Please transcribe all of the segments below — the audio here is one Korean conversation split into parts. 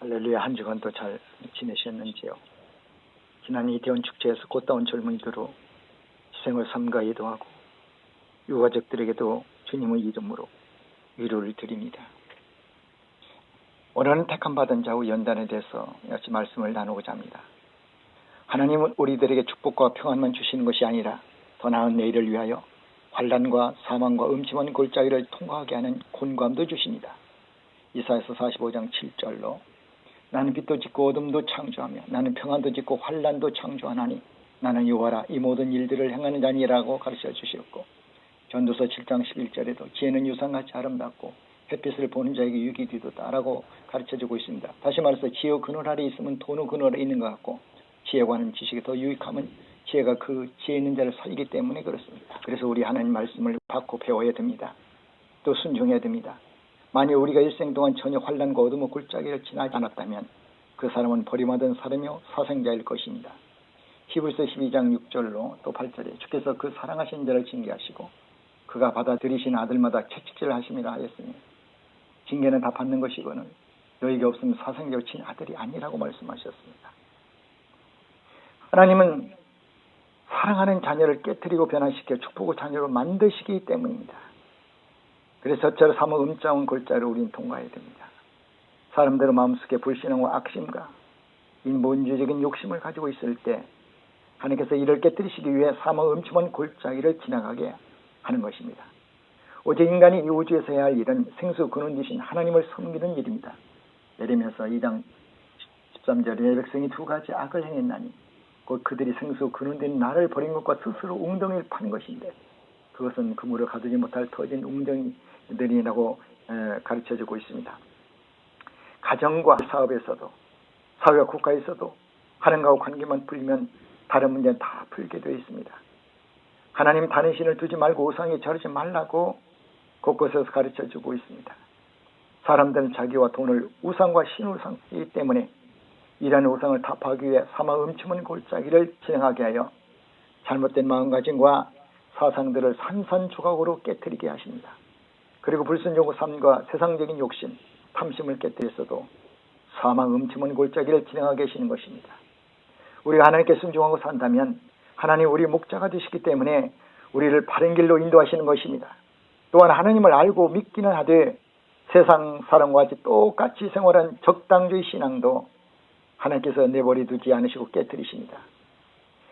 할렐루야. 한 주간도 잘 지내셨는지요? 지난 이태원 축제에서 꽃다운 젊은이들로 희생을 삼가에 더하고 유가족들에게도 주님의 이름으로 위로를 드립니다. 오늘은 택함 받은 자의 연단에 대해서 역시 말씀을 나누고자 합니다. 하나님은 우리들에게 축복과 평안만 주시는 것이 아니라 더 나은 내일을 위하여 환난과 사망과 음침한 골짜기를 통과하게 하는 곤고함도 주십니다. 이사야서 45장 7절로 나는 빛도 짓고 어둠도 창조하며 나는 평안도 짓고 환난도 창조하나니 나는 여호와라 이 모든 일들을 행하는 자니라고 가르쳐 주셨고, 전도서 7장 11절에도 지혜는 유상같이 아름답고 햇빛을 보는 자에게 유익이 되도다라고 가르쳐주고 있습니다. 다시 말해서 지혜의 그늘 아래 있으면 돈의 그늘 아래 있는 것 같고, 지혜와는 지식이 더 유익함은 지혜가 그 지혜 있는 자를 살리기 때문에 그렇습니다. 그래서 우리 하나님 말씀을 받고 배워야 됩니다. 또 순종해야 됩니다. 만약 우리가 일생 동안 전혀 환난과 어둠의 골짜기를 지나지 않았다면 그 사람은 버림받은 사람이요 사생자일 것입니다. 히브리서 12장 6절로 또 8절에 주께서 그 사랑하신 자를 징계하시고 그가 받아들이신 아들마다 채찍질 하심이라 하였으니 징계는 다 받는 것이거늘 너에게 없으면 사생자의 친아들이 아니라고 말씀하셨습니다. 하나님은 사랑하는 자녀를 깨뜨리고 변화시켜 축복의 자녀로 만드시기 때문입니다. 그래서 저처럼 삼어 음짜운 골짜기를 우리는 통과해야 됩니다. 사람들의 마음속에 불신앙과 악심과 인본주의적인 욕심을 가지고 있을 때 하나님께서 이를 깨뜨리시기 위해 삼어 음침한 골짜기를 지나가게 하는 것입니다. 오직 인간이 이 우주에서 해야 할 일은 생수 근원이신 하나님을 섬기는 일입니다. 예레미야서 2장 13절에 내 백성이 두 가지 악을 행했나니 곧 그들이 생수 근원된 나를 버린 것과 스스로 웅덩이를 파는 것인데 그것은 그물을 가두지 못할 터진 웅덩이들이라고 가르쳐주고 있습니다. 가정과 사업에서도 사회와 국가에서도 하나님과 관계만 풀리면 다른 문제는 다 풀게 되어 있습니다. 하나님 다른 신을 두지 말고 우상에 절하지 말라고 곳곳에서 가르쳐주고 있습니다. 사람들은 자기와 돈을 우상과 신으로 삼기 때문에 이러한 우상을 타파하기 위해 사망 음침한 골짜기를 진행하게 하여 잘못된 마음가짐과 사상들을 산산조각으로 깨뜨리게 하십니다. 그리고 불순종의 삶과 세상적인 욕심, 탐심을 깨뜨렸어도 사망 음침한 골짜기를 진행하게 하시는 것입니다. 우리가 하나님께 순종하고 산다면 하나님 우리 목자가 되시기 때문에 우리를 바른 길로 인도하시는 것입니다. 또한 하나님을 알고 믿기는 하되 세상 사람과 같이 똑같이 생활한 적당주의 신앙도 하나님께서 내버려 두지 않으시고 깨뜨리십니다.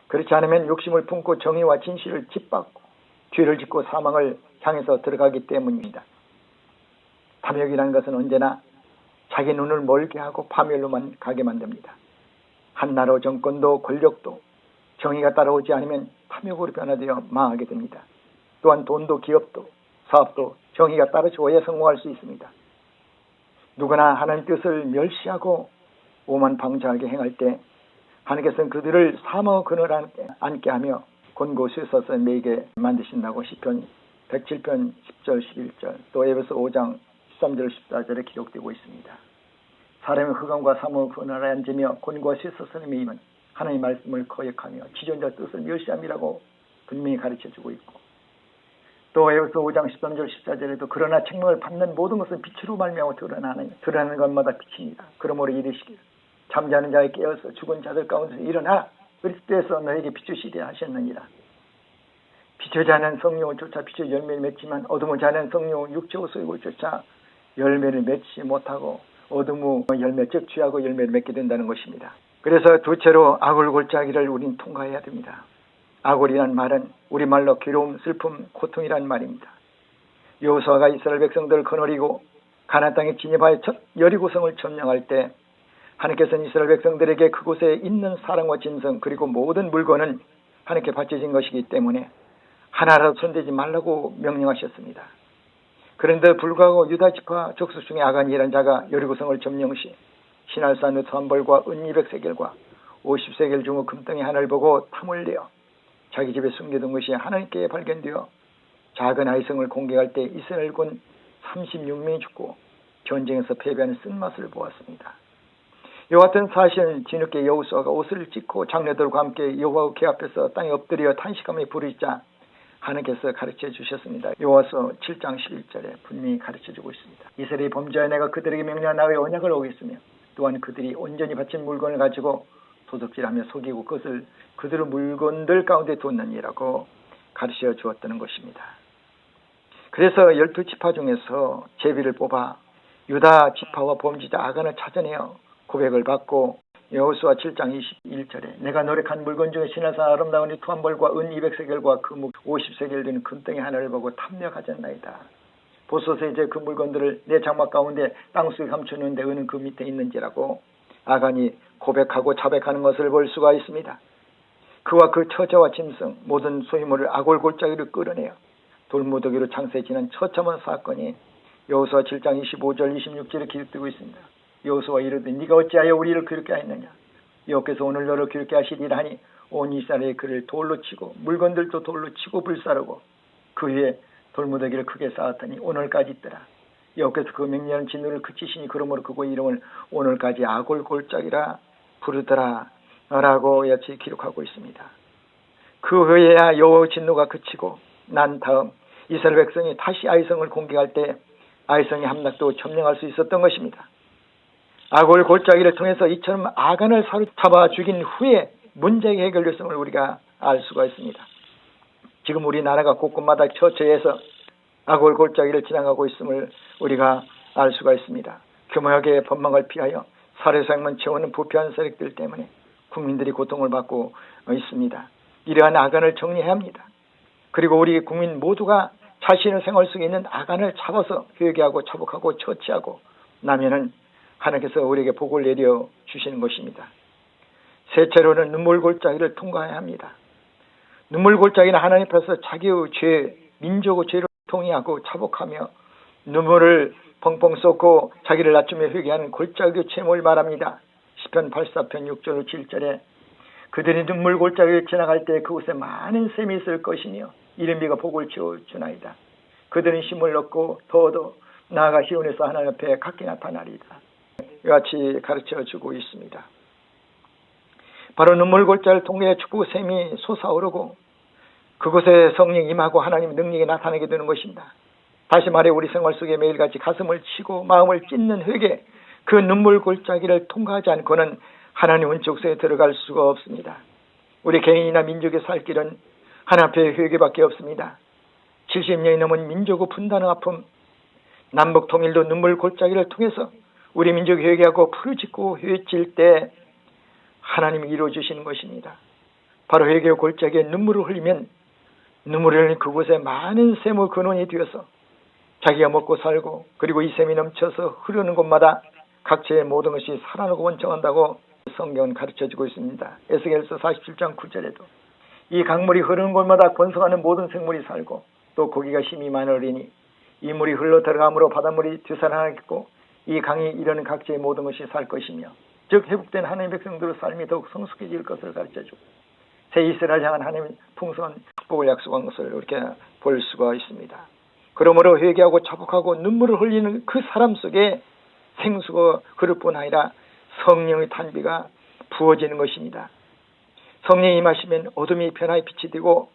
그렇지 않으면 욕심을 품고 정의와 진실을 짓밟고 죄를 짓고 사망을 향해서 들어가기 때문입니다. 탐욕이라는 것은 언제나 자기 눈을 멀게 하고 파멸로만 가게 만듭니다. 한 나라 정권도 권력도 정의가 따라오지 않으면 탐욕으로 변화되어 망하게 됩니다. 또한 돈도 기업도 사업도 정의가 따라줘야 성공할 수 있습니다. 누구나 하나님 뜻을 멸시하고 오만방자하게 행할 때 하나님께서는 그들을 사망의 그늘 앉게 하며 곤고수에 서서 매이게 만드신다고 시편 107편 10절 11절 또 에베소 5장 13절 14절에 기록되고 있습니다. 사람의 흑암과 사망의 그늘에 앉으며 곤고수에 서서 매이면 하나님의 말씀을 거역하며 지존자 뜻을 멸시함이라고 분명히 가르쳐주고 있고, 또 에베소 5장 13절 14절에도 그러나 책망을 받는 모든 것은 빛으로 말미암아 드러나는 것마다 빛입니다. 그러므로 이르시기를 잠자는 자에 깨어서 죽은 자들 가운데서 일어나 그리스도에서 너에게 비추시리라 하셨느니라. 비추지 않은 성령을 쫓아 비추 열매를 맺지만 어둠의 자는 성령을 육체의 소욕을 쫓아 열매를 맺지 못하고 어둠의 열매 즉 죄하고 열매를 맺게 된다는 것입니다. 그래서 두째로 악을 골짜기를 우린 통과해야 됩니다. 악울이란 말은 우리말로 괴로움, 슬픔, 고통이란 말입니다. 여호수아가 이스라엘 백성들을 거느리고 가나안 땅에 진입하여 첫 여리고성을 점령할 때 하나님께서는 이스라엘 백성들에게 그곳에 있는 사랑과 진성 그리고 모든 물건은 하나님께 바쳐진 것이기 때문에 하나라도 손대지 말라고 명령하셨습니다. 그런데 불구하고 유다 지파 족속 중에 아간이라는 자가 여리고성을 점령 시 시날산의 선벌과 은 200세겔과 50세겔 중의 금덩이 하나를 보고 탐을 내어 자기 집에 숨겨둔 것이 하나님께 발견되어 작은 아이성을 공격할 때 이스라엘군 36명이 죽고 전쟁에서 패배하는 쓴맛을 보았습니다. 이와 같은 사실은 뒤늦게 여호수아가 옷을 찢고 장로들과 함께 여호와의 궤 앞에서 땅에 엎드려 탄식하며 부르짖자 하나님께서 가르쳐 주셨습니다. 여호와서 7장 11절에 분명히 가르쳐 주고 있습니다. 이스라엘이 범죄하여 내가 그들에게 명령한 나의 언약을 어겼으며 또한 그들이 온전히 바친 물건을 가지고 도둑질하며 속이고 그것을 그들의 물건들 가운데 뒀느니라고 가르쳐 주었다는 것입니다. 그래서 12지파 중에서 제비를 뽑아 유다 지파와 범죄자 아간을 찾아내어 고백을 받고 여호수아 7장 21절에 내가 노력한 물건 중에 신에서 아름다운 투한벌과 은 200세겔과 금묵 50세겔 되는 금덩이 하나를 보고 탐내가졌나이다. 보소서 이제 그 물건들을 내 장막 가운데 땅속에 감추는데 은은 그 밑에 있는지라고 아간이 고백하고 자백하는 것을 볼 수가 있습니다. 그와 그 처자와 짐승 모든 소유물을 아골골짜기로 끌어내어 돌무더기로 장세지는 처참한 사건이 여호수아 7장 25절 26절에 기록되고 있습니다. 여호수아 이르되 네가 어찌하여 우리를 괴롭게 하였느냐. 여호께서 오늘 너를 괴롭게 하시리라 하니 온 이스라엘의 그를 돌로 치고 물건들도 돌로 치고 불사르고 그 위에 돌무더기를 크게 쌓았더니 오늘까지 있더라. 여호께서 그 맹렬한 진노를 그치시니 그러므로 그곳 이름을 오늘까지 아골골짜기라 부르더라 라고 여치 기록하고 있습니다. 그 후에야 여호와의 진노가 그치고 난 다음 이스라엘 백성이 다시 아이성을 공격할 때 아이성의 함락도 점령할 수 있었던 것입니다. 아골골짜기를 통해서 이처럼 아간을 사로잡아 죽인 후에 문제의 해결성을 우리가 알 수가 있습니다. 지금 우리나라가 곳곳마다 처처해서 아골골짜기를 지나가고 있음을 우리가 알 수가 있습니다. 교묘하게 법망을 피하여 살해사형만 채우는 부패한 세력들 때문에 국민들이 고통을 받고 있습니다. 이러한 아간을 정리해야 합니다. 그리고 우리 국민 모두가 자신의 생활 속에 있는 아간을 잡아서 회개하고 자복하고 처치하고 나면은 하나님께서 우리에게 복을 내려 주시는 것입니다. 셋째로는 눈물골짜기를 통과해야 합니다. 눈물골짜기는 하나님 앞에서 자기의 죄, 민족의 죄를 통회하고 자복하며 눈물을 펑펑 쏟고 자기를 낮추며 회개하는 골짜기의 제목을 말합니다. 시편 84편 6절 7절에 그들이 눈물골짜기를 지나갈 때 그곳에 많은 샘이 있을 것이며 이른비가 복을 지어주나이다. 그들은 힘을 얻고 더더 나아가 시온에서 하나님 앞에 각기 나타나리다. 이같이 가르쳐주고 있습니다. 바로 눈물골짜기를 통해 축복의 샘이 솟아오르고 그곳에 성령이 임하고 하나님의 능력이 나타나게 되는 것입니다. 다시 말해 우리 생활 속에 매일같이 가슴을 치고 마음을 찢는 회개, 그 눈물골짜기를 통과하지 않고는 하나님 은총소에 들어갈 수가 없습니다. 우리 개인이나 민족의 살 길은 하나님 앞에 회개밖에 없습니다. 70년이 넘은 민족의 분단의 아픔, 남북 통일도 눈물골짜기를 통해서 우리 민족이 회개하고 부르짖고 회칠 때 하나님이 이루어주시는 것입니다. 바로 회개의 골짜기에 눈물을 흘리면 눈물을 흘린 그곳에 많은 샘의 근원이 되어서 자기가 먹고 살고 그리고 이 샘이 넘쳐서 흐르는 곳마다 각처의 모든 것이 살아나고 원청한다고 성경은 가르쳐주고 있습니다. 에스겔서 47장 9절에도 이 강물이 흐르는 곳마다 번성하는 모든 생물이 살고 또 고기가 힘이 많으리니 이 물이 흘러 들어감으로 바닷물이 되살아나겠고 이 강이 이르는 각지의 모든 것이 살 것이며 즉 회복된 하나님의 백성들의 삶이 더욱 성숙해질 것을 가르쳐주고 새 이스라엘 향한 하나님의 풍성한 축복을 약속한 것을 이렇게 볼 수가 있습니다. 그러므로 회개하고 자복하고 눈물을 흘리는 그 사람 속에 생수가 그럴 뿐 아니라 성령의 탄비가 부어지는 것입니다. 성령이 임하시면 어둠이 변화의 빛이 되고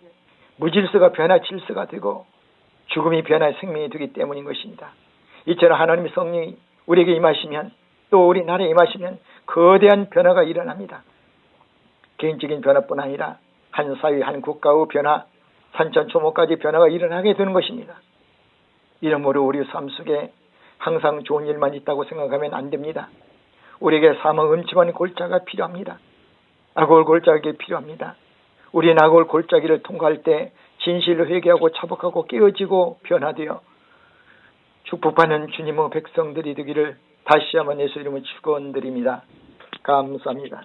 무질서가 변화의 질서가 되고 죽음이 변화의 생명이 되기 때문인 것입니다. 이처럼 하나님의 성령이 우리에게 임하시면 또 우리 나라에 임하시면 거대한 변화가 일어납니다. 개인적인 변화뿐 아니라 한 사회, 한 국가의 변화, 산천초목까지 변화가 일어나게 되는 것입니다. 이러므로 우리 삶 속에 항상 좋은 일만 있다고 생각하면 안 됩니다. 우리에게 사망 음침한 골짜기가 필요합니다. 아골 골짜기가 필요합니다. 우리는 아골 골짜기를 통과할 때 진실로 회개하고 자복하고 깨어지고 변화되어 축복받는 주님의 백성들이 되기를 다시 한번 예수 이름으로 축원드립니다. 감사합니다.